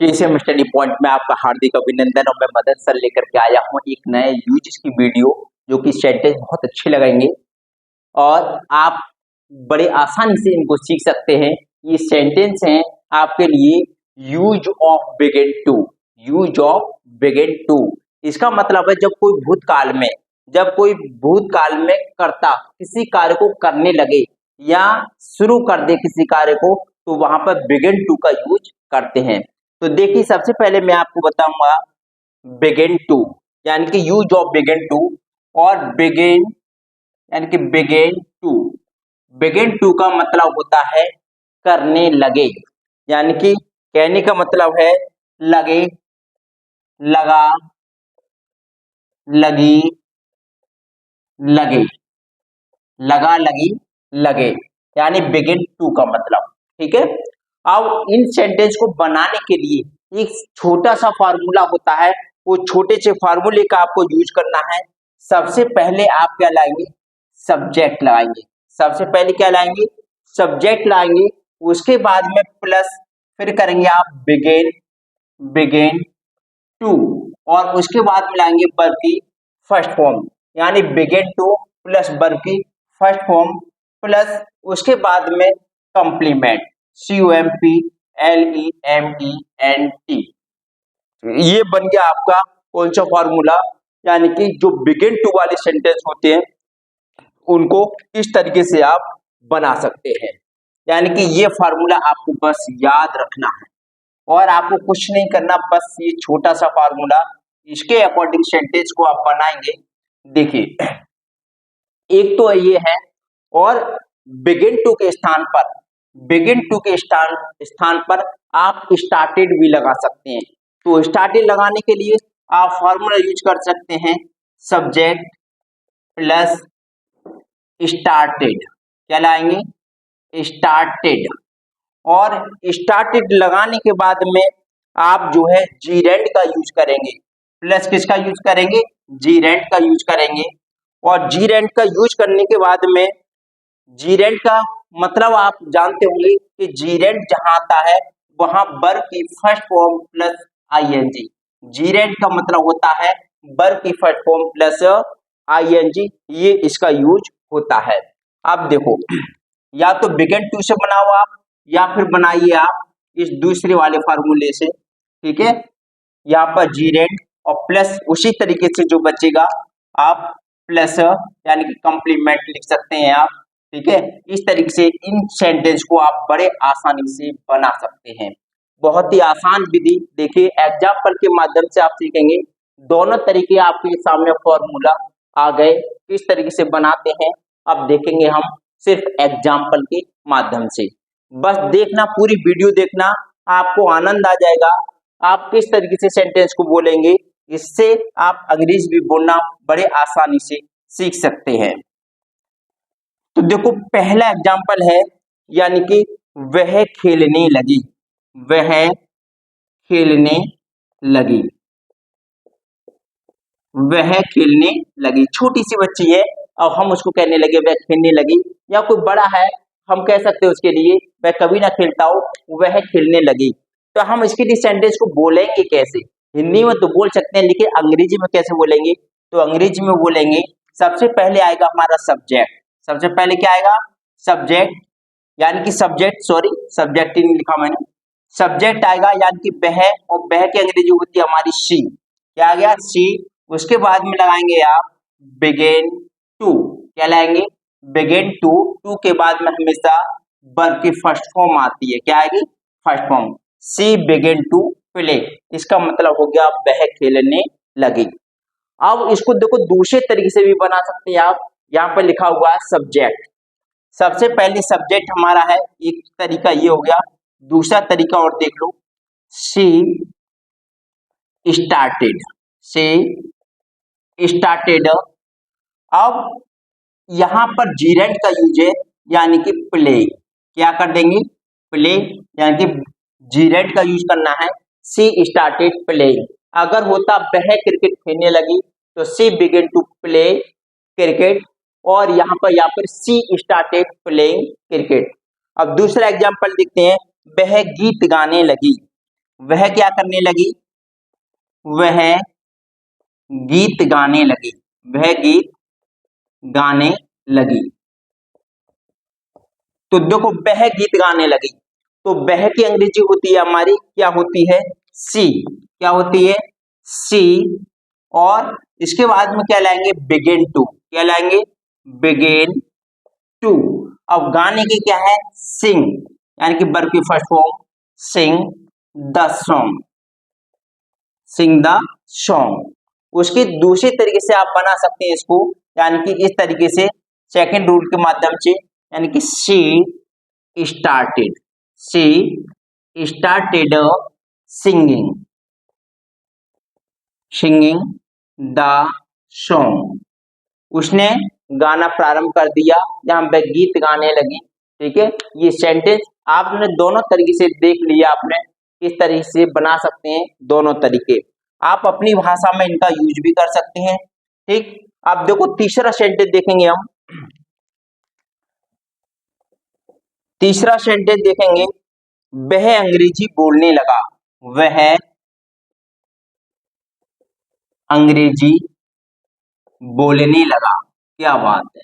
KCM study point में आपका हार्दिक अभिनंदन और मैं मदद सर लेकर के आया हूँ एक नए यूज की वीडियो जो कि सेंटेंस बहुत अच्छे लगेंगे और आप बड़े आसानी से इनको सीख सकते हैं। ये सेंटेंस हैं आपके लिए use of begin to. Use of begin to इसका मतलब है जब कोई भूतकाल में कर्ता किसी कार्य को करने लगे या शुरू कर दे किसी कार्य को तो वहां पर बिगिन टू का यूज करते हैं। तो देखिए सबसे पहले मैं आपको बताऊंगा बिगिन टू यानी कि यूज ऑफ बिगिन टू और बिगिन यानी कि बिगिन टू का मतलब होता है करने लगे, यानी कि कहने का मतलब है लगे, लगा, लगी, लगे, लगा, लगी, लगे, यानी बिगिन टू का मतलब। ठीक है, अब इन सेंटेंस को बनाने के लिए एक छोटा सा फार्मूला होता है, वो छोटे से फार्मूले का आपको यूज करना है। सबसे पहले आप क्या लाएंगे, सब्जेक्ट लाएंगे। सबसे पहले क्या लाएंगे, सब्जेक्ट लाएंगे, उसके बाद में प्लस, फिर करेंगे आप बिगिन, बिगिन टू, और उसके बाद में लाएंगे वर्ब की फर्स्ट फॉर्म, यानी बिगिन टू प्लस वर्ब की फर्स्ट फॉर्म प्लस उसके बाद में कंप्लीमेंट, COMPLEMENT। ये बन गया आपका कौन सा फॉर्मूला, यानी कि जो बिगिन टू वाले सेंटेंस होते हैं उनको इस तरीके से आप बना सकते हैं। यानी कि ये फार्मूला आपको बस याद रखना है और आपको कुछ नहीं करना, बस ये छोटा सा फार्मूला, इसके अकॉर्डिंग सेंटेंस को आप बनाएंगे। देखिए एक तो ये है, और बिगिन टू के स्थान पर, बिगिन टू के स्थान पर आप स्टार्टेड भी लगा सकते हैं। तो स्टार्टेड लगाने के लिए आप फॉर्मूला यूज कर सकते हैं, सब्जेक्ट प्लस स्टार्टेड, क्या लाएंगे, स्टार्टेड, और स्टार्टेड लगाने के बाद में आप जो है जीरेंड का यूज करेंगे, प्लस किसका यूज करेंगे, जीरेंड का यूज करेंगे। और जीरेंड का यूज करने के बाद में जीरेंड का मतलब आप जानते होंगे कि जीरेंड जहां आता है वहां वर्ब की first form plus ING. Gerund का मतलब होता है वर्ब की फर्स्ट फॉर्म प्लस आईएनजी, ये इसका यूज होता है। अब देखो, या तो बिगिन टू से बनाओ आप, या फिर बनाइए आप इस दूसरे वाले फार्मूले से। ठीक है, यहाँ पर जीरेंड और प्लस उसी तरीके से जो बचेगा आप प्लस यानी कि कंप्लीमेंट लिख सकते हैं आप। ठीक है, इस तरीके से इन सेंटेंस को आप बड़े आसानी से बना सकते हैं। बहुत ही आसान विधि, देखिए एग्जाम्पल के माध्यम से आप सीखेंगे। दोनों तरीके आपके सामने फॉर्मूला आ गए, किस तरीके से बनाते हैं अब देखेंगे हम सिर्फ एग्जाम्पल के माध्यम से। बस देखना, पूरी वीडियो देखना, आपको आनंद आ जाएगा। आप किस तरीके से सेंटेंस को बोलेंगे, इससे आप अंग्रेजी भी बोलना बड़े आसानी से सीख सकते हैं। तो देखो पहला एग्जाम्पल है, यानी कि वह खेलने लगी, वह खेलने लगी, वह खेलने लगी। छोटी सी बच्ची है और हम उसको कहने लगे वह खेलने लगी, या कोई बड़ा है हम कह सकते हैं उसके लिए वह कभी ना खेलता हो, वह खेलने लगी। तो हम इसके लिए सेंटेंस को बोलेंगे कैसे, हिंदी में तो बोल सकते हैं लेकिन अंग्रेजी में कैसे बोलेंगे, तो अंग्रेजी में बोलेंगे सबसे पहले आएगा हमारा सब्जेक्ट। सबसे पहले क्या आएगा, सब्जेक्ट, यानी कि सब्जेक्ट, सॉरी सब्जेक्ट ही नहीं लिखा मैंने, सब्जेक्ट आएगा यानी कि वह, और वह की अंग्रेजी होती है हमारी सी, क्या आ गया, सी। उसके बाद में लगाएंगे आप बिगिन टू, क्या लाएंगे, बिगिन टू, टू के बाद में हमेशा वर्ब की फर्स्ट फॉर्म आती है, क्या आएगी, first form, she begin to play, इसका मतलब हो गया वह खेलने लगी। अब इसको देखो दूसरे तरीके से भी बना सकते हैं आप, यहाँ पर लिखा हुआ है सब्जेक्ट। सबसे पहले सब्जेक्ट हमारा है, एक तरीका ये हो गया, दूसरा तरीका और देख लो, सी स्टार्टेड, सी स्टार्टेड। अब यहां पर जीरेंड का यूज है, यानी कि प्ले, क्या कर देंगे, प्ले, यानी कि जीरेंड का यूज करना है, सी स्टार्टेड प्ले। अगर होता वह क्रिकेट खेलने लगी तो सी बिगिन टू प्ले क्रिकेट, और यहाँ पर सी स्टार्टेड प्लेइंग क्रिकेट। अब दूसरा एग्जांपल देखते हैं, वह गीत गाने लगी, वह क्या करने लगी, वह गीत गाने लगी, वह गीत गाने लगी। तो देखो वह गीत गाने लगी, तो वह की अंग्रेजी होती है हमारी, क्या होती है, सी, क्या होती है, सी। और इसके बाद में क्या लाएंगे, बिगिन टू, क्या लाएंगे, बिगिन टू। अब गाने की क्या है, सिंग, यानी कि वर्ब की first form, sing the song, sing the song. उसके दूसरे तरीके से आप बना सकते हैं इसको, यानी कि इस तरीके से, सेकंड रूल के माध्यम से, यानी कि started she started singing singing the song, उसने गाना प्रारंभ कर दिया, जहां पे गीत गाने लगी। ठीक है, ये सेंटेंस आपने दोनों तरीके से देख लिया, आपने किस तरीके से बना सकते हैं, दोनों तरीके आप अपनी भाषा में इनका यूज भी कर सकते हैं। ठीक, आप देखो तीसरा सेंटेंस देखेंगे हम, तीसरा सेंटेंस देखेंगे, वह अंग्रेजी बोलने लगा, वह अंग्रेजी बोलने लगा, क्या बात है।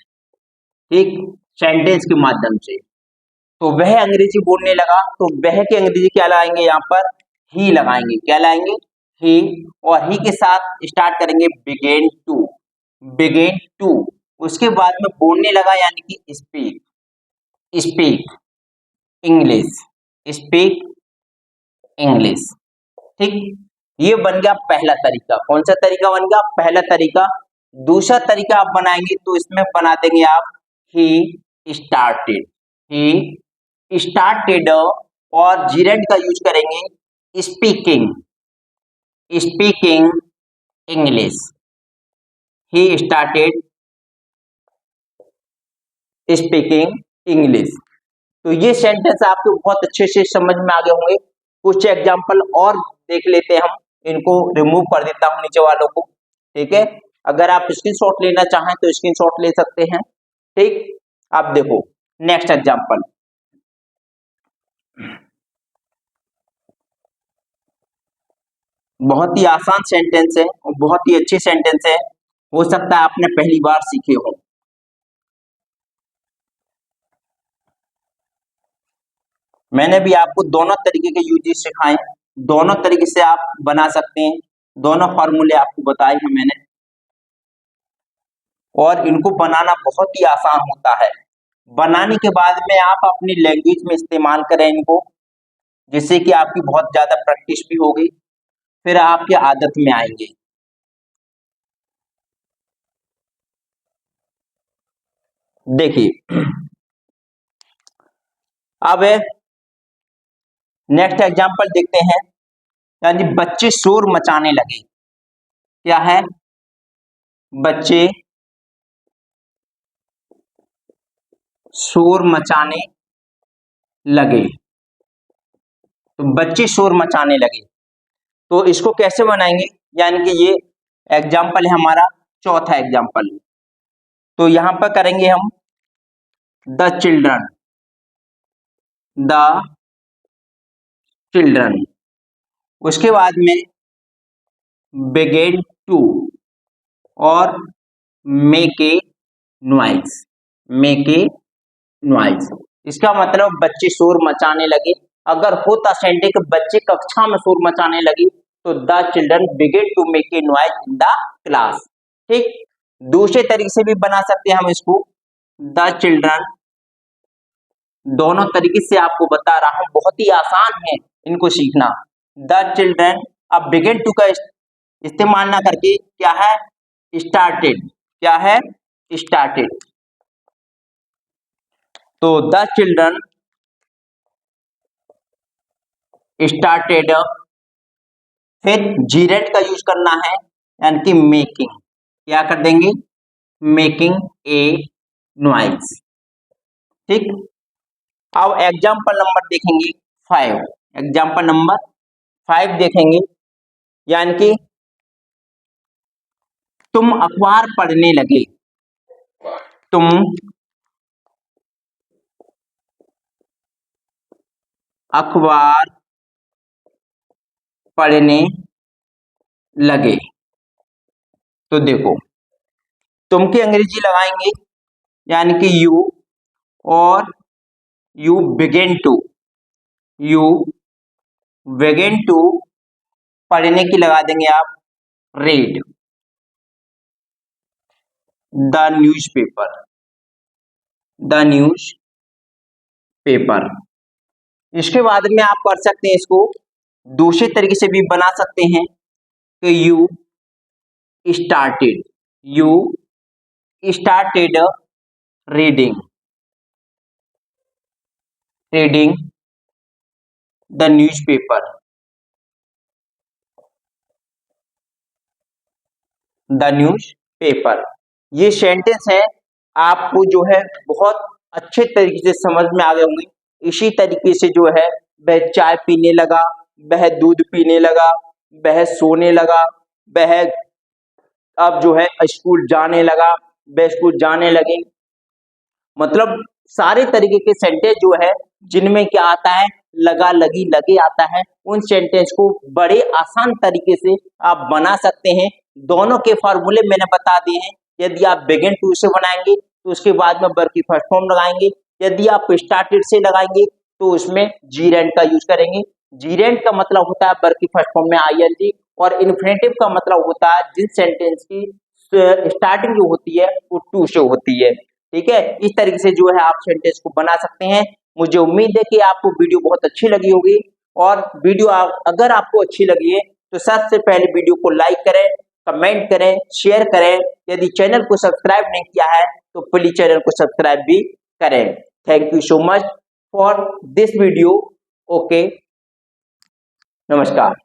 ठीक, सेंटेंस के माध्यम से, तो वह अंग्रेजी बोलने लगा, तो वह की अंग्रेजी क्या लगाएंगे, यहाँ पर ही लगाएंगे, क्या लाएंगे, ही। और ही के साथ स्टार्ट करेंगे बिगेन टू, बिगेन टू। उसके बाद में बोलने लगा, यानी कि speak, speak English, speak English. ठीक, ये बन गया पहला तरीका। कौन सा तरीका बन गया, पहला तरीका। दूसरा तरीका आप बनाएंगे तो इसमें बना देंगे आप ही स्टार्टेड, ही स्टार्टेड, और जीरेंड का यूज करेंगे speaking, speaking English, he started speaking English. तो ये सेंटेंस आपको बहुत अच्छे से समझ में आ गए होंगे। कुछ एग्जाम्पल और देख लेते हैं हम, इनको रिमूव कर देता हूं नीचे वालों को। ठीक है, अगर आप स्क्रीनशॉट लेना चाहें तो स्क्रीनशॉट ले सकते हैं। ठीक, आप देखो नेक्स्ट एग्जाम्पल, बहुत ही आसान सेंटेंस है और बहुत ही अच्छी सेंटेंस है, हो सकता है आपने पहली बार सीखे हो। मैंने भी आपको दोनों तरीके के यूजेस सिखाए, दोनों तरीके से आप बना सकते हैं, दोनों फॉर्मूले आपको बताए हैं मैंने, और इनको बनाना बहुत ही आसान होता है। बनाने के बाद में आप अपनी लैंग्वेज में इस्तेमाल करें इनको, जिससे कि आपकी बहुत ज्यादा प्रैक्टिस भी होगी, फिर आपकी आदत में आएंगे। देखिए अब नेक्स्ट एग्जांपल देखते हैं, यानी बच्चे शोर मचाने लगे, क्या है, बच्चे शोर मचाने लगे, तो बच्चे शोर मचाने लगे, तो इसको कैसे बनाएंगे, यानी कि ये एग्जाम्पल है हमारा, चौथा एग्जाम्पल। तो यहां पर करेंगे हम द चिल्ड्रन, द चिल्ड्रन, उसके बाद में बिगेन टू, और make a noise, make a noise. इसका मतलब बच्चे शोर मचाने लगे। अगर होता सेंटेंस कि बच्चे कक्षा में शोर मचाने लगी, तो the children began to make a noise in the class. ठीक, दूसरे तरीके से भी बना सकते हैं हम इसको, द चिल्ड्रन, दोनों तरीके से आपको बता रहा हूं, बहुत ही आसान है इनको सीखना। द चिल्ड्रन, अब बिगिन टू का इस्तेमाल ना करके क्या है, स्टार्टेड, क्या है, स्टार्टेड। तो द चिल्ड्रन स्टार्टेड, फिर जीरेट का यूज करना है, यानी कि मेकिंग, क्या कर देंगे, मेकिंग ए नॉइज। ठीक, अब एग्जाम्पल नंबर देखेंगे 5, एग्जाम्पल नंबर 5 देखेंगे, यानी कि तुम अखबार पढ़ने लगे, तुम अखबार पढ़ने लगे। तो देखो, तुम की अंग्रेजी लगाएंगे यानी कि यू, और यू बिगिन टू पढ़ने की लगा देंगे आप रीड द न्यूज पेपर। इसके बाद में आप कर सकते हैं इसको दूसरे तरीके से भी बना सकते हैं कि you started reading the newspaper. ये सेंटेंस है, आपको जो है बहुत अच्छे तरीके से समझ में आ गए होंगे। इसी तरीके से जो है वह चाय पीने लगा, वह दूध पीने लगा, वह सोने लगा, वह अब जो है स्कूल जाने लगा, वह स्कूल जाने लगे। मतलब सारे तरीके के सेंटेंस जो है जिनमें क्या आता है, लगा, लगी, लगे आता है, उन सेंटेंस को बड़े आसान तरीके से आप बना सकते हैं। दोनों के फॉर्मूले मैंने बता दिए हैं। यदि आप बिगिन टू से बनाएंगे तो उसके बाद में वर्ब की फर्स्ट फॉर्म लगाएंगे। यदि आप स्टार्टेड से लगाएंगे तो उसमें जीरेंड का यूज करेंगे। जीरेंड का मतलब होता है वर्ब की फर्स्ट फॉर्म में आईएनजी, और इन्फिनेटिव का मतलब होता है जिन सेंटेंस की स्टार्टिंग जो होती है वो टू से होती है। ठीक है, इस तरीके से जो है आप सेंटेंस को बना सकते हैं। मुझे उम्मीद है कि आपको वीडियो बहुत अच्छी लगी होगी, और वीडियो अगर आपको अच्छी लगी है तो सबसे पहले वीडियो को लाइक करें, कमेंट करें, शेयर करें। यदि चैनल को सब्सक्राइब नहीं किया है तो प्लीज चैनल को सब्सक्राइब भी करें। Thank you so much for this video. Okay, नमस्कार।